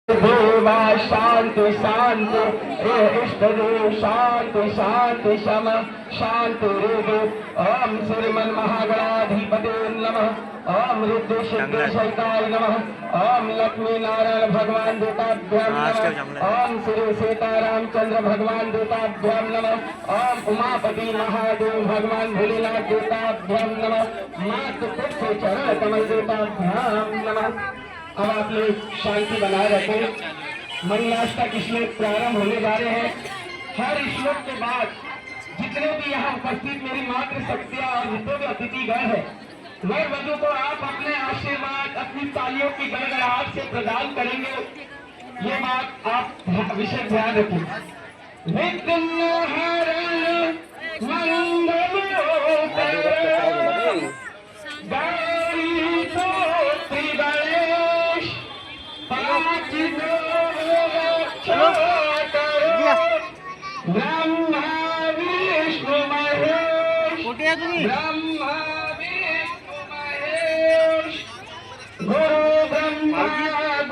देवा शांति शांति इष्ट देव शांति शांति शम शांति रेदो ओम श्रीमन महागणाधिपते नमः ओम रुद्र सिद्ध सहिताय नमः ओम लक्ष्मी नारायण भगवान देवताभ्याम नमः ओम श्री सीतारामचंद्र भगवान देवताभ्याम नमः ओम उमापति महादेव भगवान भोलेनाथ देवताभ्याम नमः मातु पुत्र चरण कमल देवताभ्याम नमः। अब आप लोग शांति बनाए रखें। मंगलाष्टक श्लोक प्रारंभ होने जा रहे हैं। हर श्लोक के बाद जितने भी यहाँ उपस्थित मेरी मातृ शक्तियाँ और जितने भी अतिथिगण हैं, वर वधु को आप अपने आशीर्वाद अपनी तालियों की गड़गड़ाहट से प्रदान करेंगे। ये बात आप विशेष ध्यान रखें। विघ्न हरण मंगल ब्रह्मा विष्णु महेश ब्रह्मा विष्णु महेश गुरु ब्रह्मा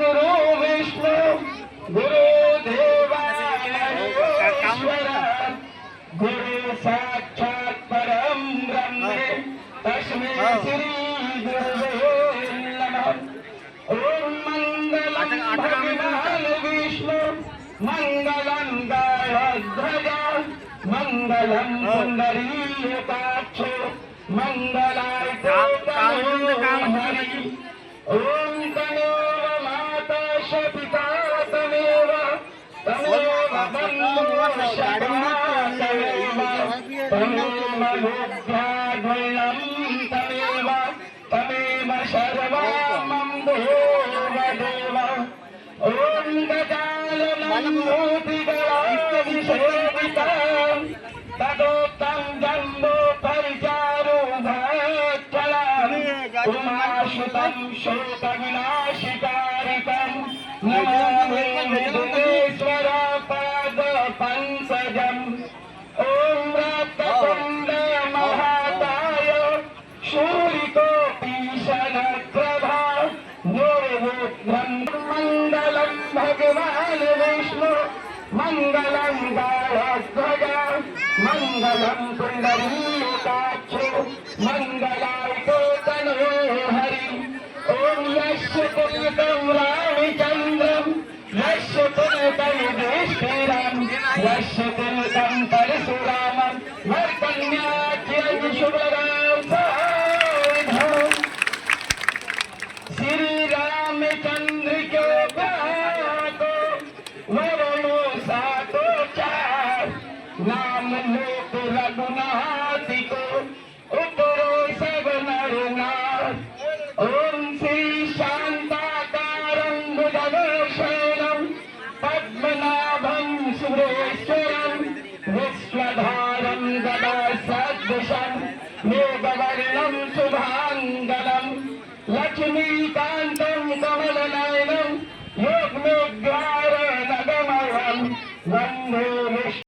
गुरु विष्णु गुरु देवा महेश्वर गुरु साक्षात् परम ब्रह्म तस्मै श्री गुरुवे नमः। ओम मंगलम भगवान विष्णु मंगलम गणध्वज मंगलम पुंडरीकाक्षो मंगलाय हरि। ओम तमेव माता पिता तमेव तमेव बन्धुः सखा तमेव तमेव लोभ्याद्वयं तमेव तमेव सर्वमं देवदेव। ओम गजाननं मूर्तिगणाभिषेकितं तदोक्तं जम्बो परिचारो भक्तलां उमासुतं शोकविनाशिकारितं नमामि विघ्नेश्वर पादपङ्कजम्। ओम रक्तकुण्ड महाकाय शूलिकोटिशनप्रभा निर्विघ्नं मंगलम भगवान विष्णु मंगलम गणध्वज मंगलम पुंडरीकाक्षो मंगलाय तनो हरि। ओम यस्य तुल्यं रामचन्द्रं यस्य तुल्यं युधिष्ठिरं यस्य तुल्यं परशुरामं वरकन्याख्यं शुभराम साधु। श्री रामचंद्र के को वरुणो सातो चार नाम लोक रघुनाथ को उपरो सब नर नाथ। ओम श्री शांताकारं भुजगशयनं पद्मनाभं सुरेश्वरं विश्वधारं गदासदृशं मेघवर्णं शुभांगलं लक्ष्मीकान्तं कमलनयनं